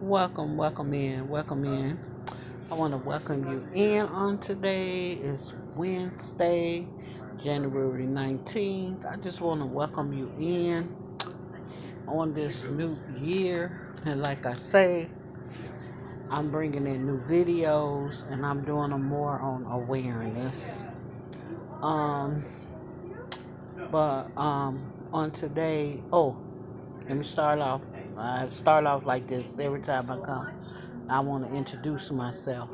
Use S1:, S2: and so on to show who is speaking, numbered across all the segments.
S1: Welcome in. I want to welcome you in on today. It's Wednesday, January 19th. I just want to welcome you in on this new year. And like I say, I'm bringing in new videos and I'm doing them more on awareness. Um, but on today, let me start off. I start off like this every time I come. I want to introduce myself.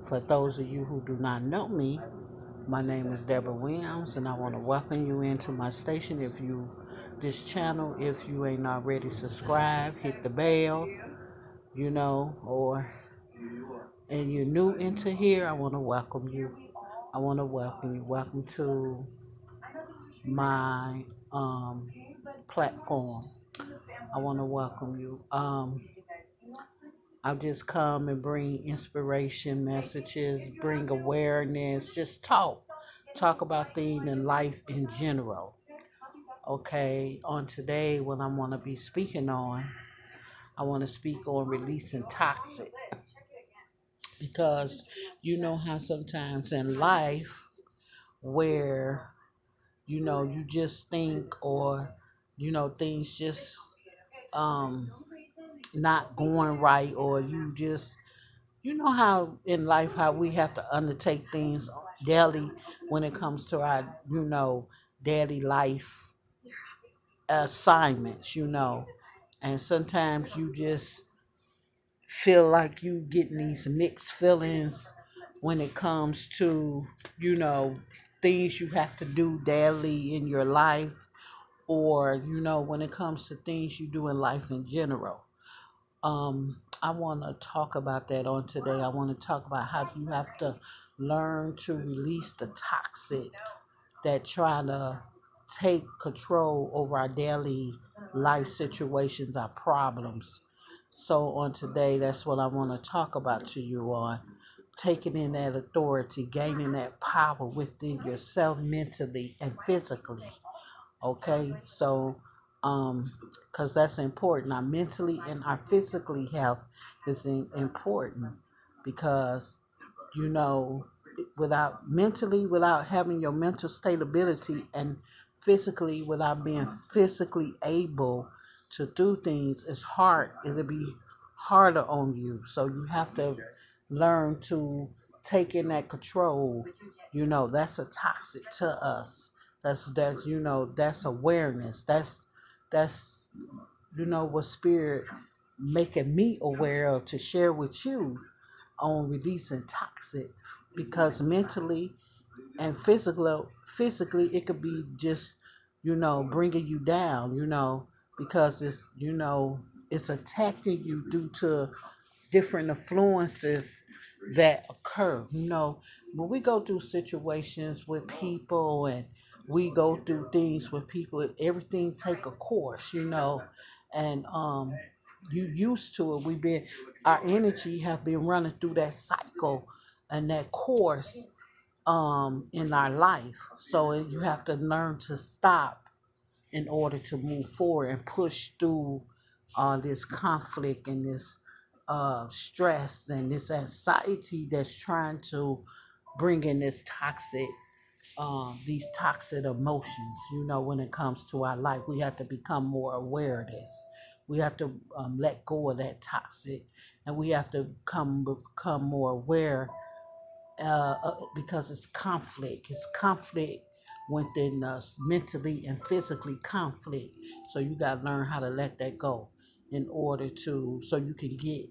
S1: For those of you who do not know me, my name is Deborah Williams, and I want to welcome you into my station. This channel, if you ain't already subscribed, hit the bell, or and you're new into here, I want to welcome you. I want to welcome you. Welcome to my platform. I want to welcome you. I'll just come and bring inspiration messages, bring awareness, just talk about things in life in general. Okay, on today, what I want to be speaking on, I want to speak on releasing toxic because you know how sometimes in life where you just think or things just um not going right, or you know how in life how we have to undertake things daily when it comes to our daily life assignments, and sometimes you just feel like you getting these mixed feelings when it comes to you know things you have to do daily in your life, or when it comes to things you do in life in general. I want to talk about that on today. I want to talk about how you have to learn to release the toxic that try to take control over our daily life situations, our problems. So on today, that's what I want to talk about to you on taking in that authority, gaining that power within yourself mentally and physically. Okay, so because that's important. Our mentally and our physically health is important because you know without having your mental stability, and physically without being physically able to do things, it's hard. It'll be harder on you. So you have to learn to take in that control. That's a toxic to us. That's awareness. That's what spirit making me aware of to share with you on releasing toxic, because mentally and physically it could be just bringing you down, because it's attacking you due to different influences that occur. When we go through situations with people and we go through things with people, everything take a course, and you used to it. Our energy have been running through that cycle and that course in our life. So you have to learn to stop in order to move forward and push through this conflict and this stress and this anxiety that's trying to bring in these toxic emotions. When it comes to our life, we have to become more aware of this. We have to let go of that toxic, and we have to become more aware because it's conflict. It's conflict within us, mentally and physically conflict. So you got to learn how to let that go in order so you can get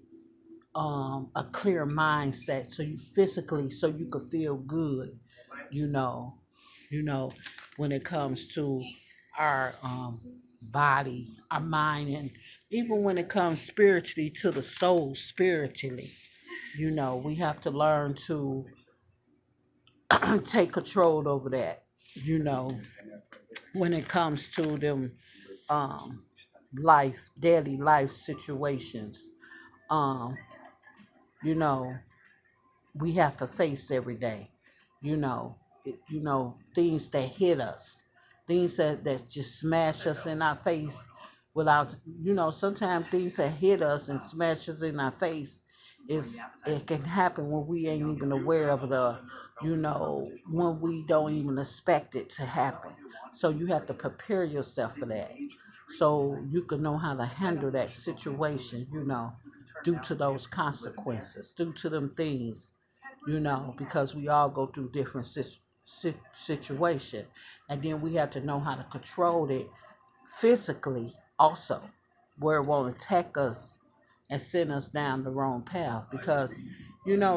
S1: a clear mindset. So you can feel good. You know, you know, when it comes to our body, our mind, and even when it comes spiritually to the soul, spiritually. We have to learn to take control over that, you know, when it comes to them um daily life situations. Um, you know, we have to face every day, things that hit us, things that just smash us in our face. without, sometimes things that hit us and smash us in our face is it can happen when we ain't even aware of it, or when we don't even expect it to happen. So you have to prepare yourself for that, so you can know how to handle that situation, due to those consequences, due to them things, because we all go through different situation, and then we have to know how to control it physically also, where it won't attack us and send us down the wrong path. Because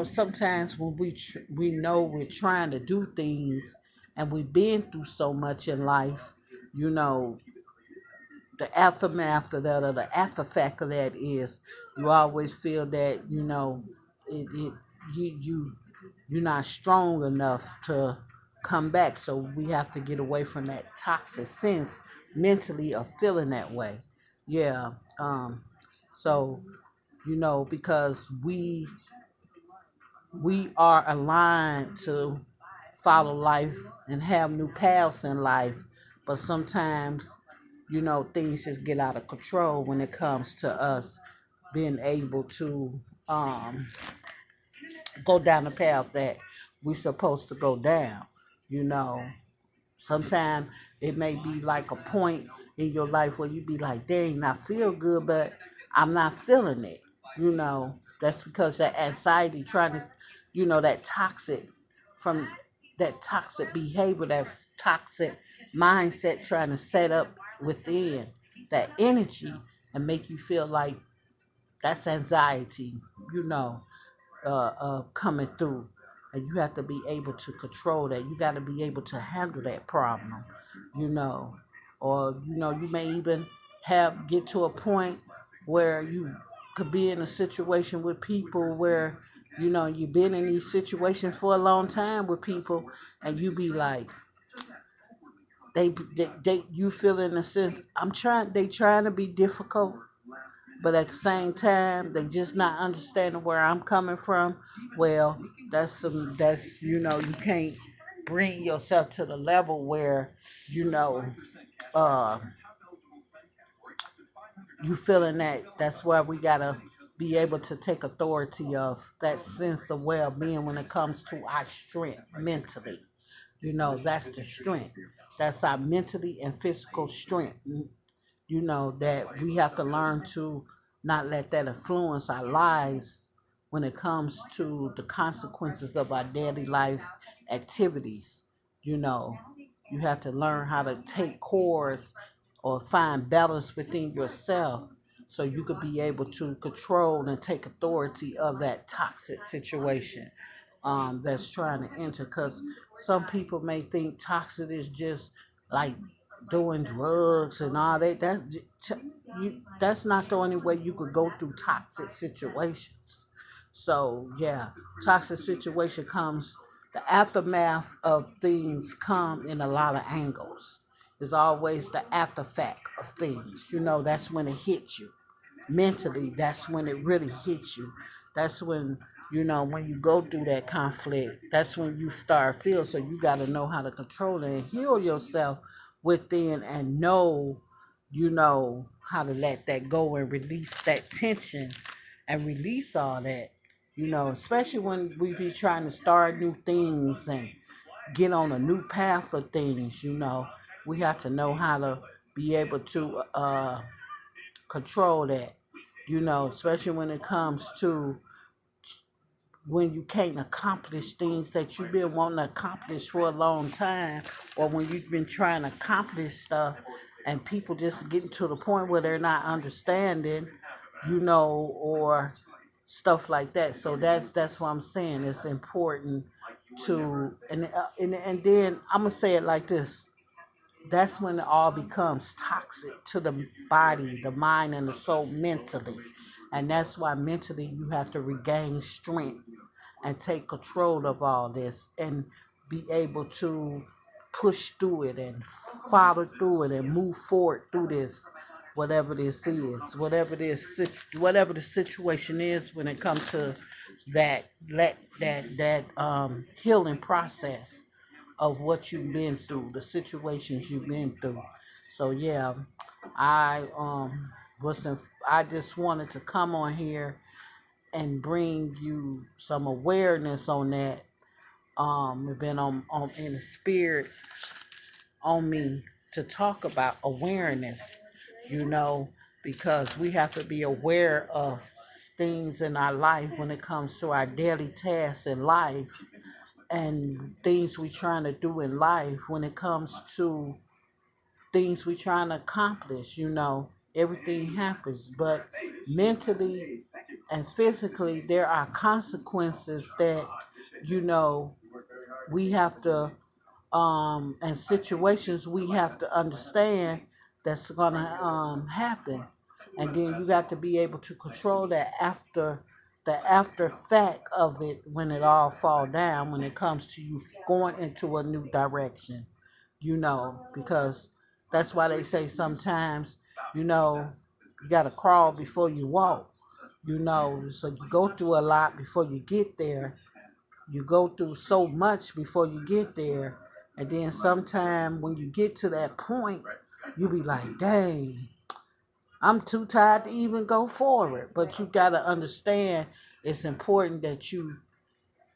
S1: sometimes when we know we're trying to do things and we've been through so much in life, you know the aftermath of that, or the after fact of that, is you always feel that it you you're not strong enough to come back. So we have to get away from that toxic sense mentally of feeling that way. Yeah. So because we are aligned to follow life and have new paths in life, but sometimes things just get out of control when it comes to us being able to um, go down the path that we're supposed to go down. You know, Sometimes it may be like a point in your life where you be like, dang, I feel good, but I'm not feeling it. That's because that anxiety trying to, that toxic from that toxic behavior, that toxic mindset trying to set up within that energy and make you feel like that's anxiety, you know coming through. And you have to be able to control that. You got to be able to handle that problem, you know. Or, you may even get to a point where you could be in a situation with people where, you've been in these situations for a long time with people, and you be like, you feel in a sense, they trying to be difficult, but at the same time they just not understanding where I'm coming from. Well, you can't bring yourself to the level where you know uh you feeling that. That's why we gotta be able to take authority of that sense of well-being when it comes to our strength mentally. That's the strength. That's our mentally and physical strength, that we have to learn to not let that influence our lives when it comes to the consequences of our daily life activities. You know, you have to learn how to take course or find balance within yourself, so you could be able to control and take authority of that toxic situation that's trying to enter. Because some people may think toxic is just like doing drugs and all that. That's not the only way you could go through toxic situations. So yeah, toxic situation comes. The aftermath of things come in a lot of angles. It's always the after fact of things. That's when it hits you mentally. That's when it really hits you. That's when you go through that conflict, that's when you start feel. So you got to know how to control it and heal yourself within, and know how to let that go and release that tension and release all that. Especially when we be trying to start new things and get on a new path of things. We have to know how to be able to control that, especially when it comes to when you can't accomplish things that you've been wanting to accomplish for a long time, or when you've been trying to accomplish stuff and people just getting to the point where they're not understanding, or stuff like that. So that's what I'm saying. It's important to, and then I'm gonna say it like this: that's when it all becomes toxic to the body, the mind, and the soul mentally. And that's why mentally you have to regain strength and take control of all this and be able to push through it and follow through it and move forward through this, whatever this is, whatever the situation is when it comes to that healing process of what you've been through, the situations you've been through. So yeah, I I just wanted to come on here and bring you some awareness on that. It's been on in the spirit on me to talk about awareness, you know, because we have to be aware of things in our life when it comes to our daily tasks in life and things we're trying to do in life when it comes to things we're trying to accomplish, you know. Everything happens, but mentally and physically, there are consequences that, you know, we have to and situations we have to understand that's gonna happen, and then you got to be able to control that after the after fact of it when it all fall down when it comes to you going into a new direction, you know, because that's why they say sometimes, you know, you got to crawl before you walk, you know, so you go through a lot before you get there. You go through so much before you get there. And then sometime when you get to that point, you be like, dang, I'm too tired to even go forward. But you got to understand it's important that you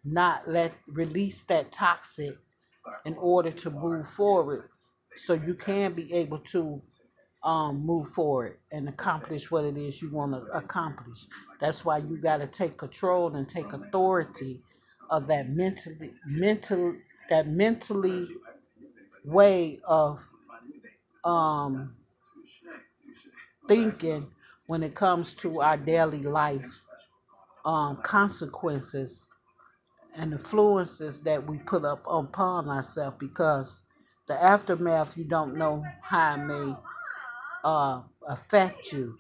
S1: not let release that toxic in order to move forward so you can be able to move forward and accomplish what it is you want to accomplish. That's why you got to take control and take authority of that mentally way of um, thinking when it comes to our daily life consequences and influences that we put up upon ourselves, because the aftermath you don't know how it may affect you.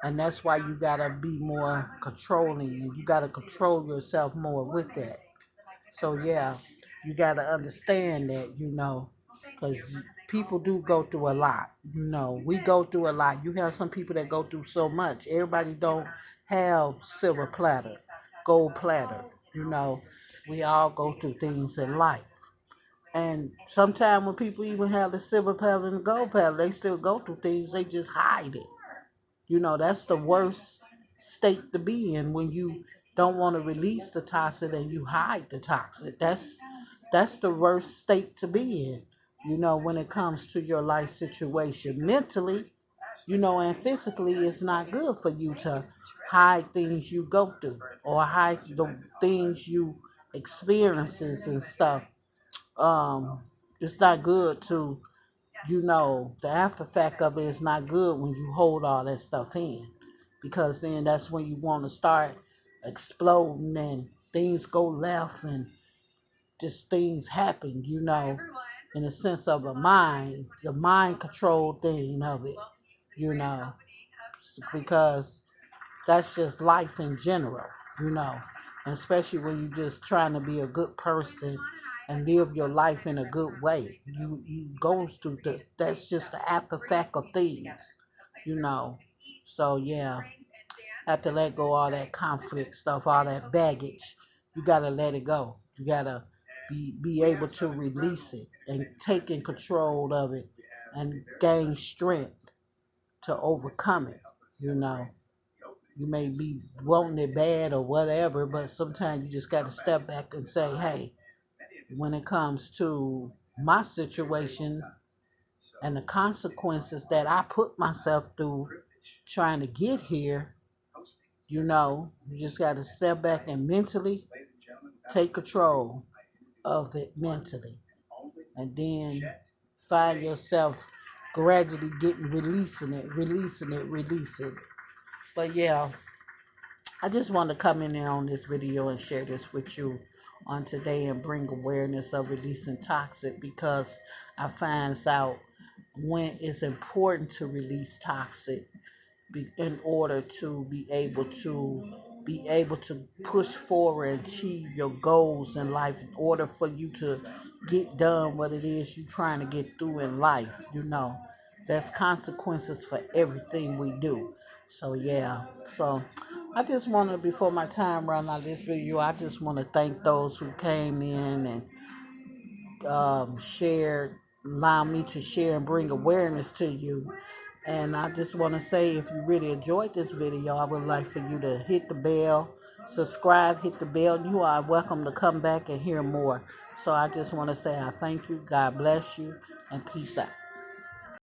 S1: And that's why you gotta be more controlling and you gotta control yourself more with that. So yeah, you gotta understand that, you know, because people do go through a lot. You know, we go through a lot. You have some people that go through so much. Everybody don't have silver platter, gold platter. You know, we all go through things in life. And sometimes when people even have the silver platter and the gold platter, they still go through things. They just hide it. You know, that's the worst state to be in when you don't want to release the toxic and you hide the toxic. That's the worst state to be in, you know, when it comes to your life situation. Mentally, you know, and physically, it's not good for you to hide things you go through or hide the things you experiences and stuff. Um, it's not good to, you know, the after fact of it is not good when you hold all that stuff in, because then that's when you want to start exploding and things go left and just things happen, you know, in the sense of the mind control thing of it, you know, because that's just life in general, you know, and especially when you're just trying to be a good person and live your life in a good way. You goes through that's just the after fact of things, you know. So yeah, have to let go all that conflict stuff, all that baggage. You gotta let it go. You gotta be able to release it and take in control of it and gain strength to overcome it, you know. You may be wanting it bad or whatever, but sometimes you just got to step back and say, hey, when it comes to my situation and the consequences that I put myself through trying to get here, you know, you just got to step back and mentally take control of it mentally. And then find yourself gradually getting releasing it. But yeah, I just want to come in there on this video and share this with you on today and bring awareness of releasing toxic, because I find out when it's important to release toxic in order to be able to push forward and achieve your goals in life, in order for you to get done what it is you're trying to get through in life, you know. There's consequences for everything we do. So yeah. So I just wanted, before my time run out of this video, I just want to thank those who came in and shared, allow me to share and bring awareness to you. And I just want to say, if you really enjoyed this video, I would like for you to hit the bell, subscribe, hit the bell. You are welcome to come back and hear more. So I just want to say I thank you. God bless you, and peace out.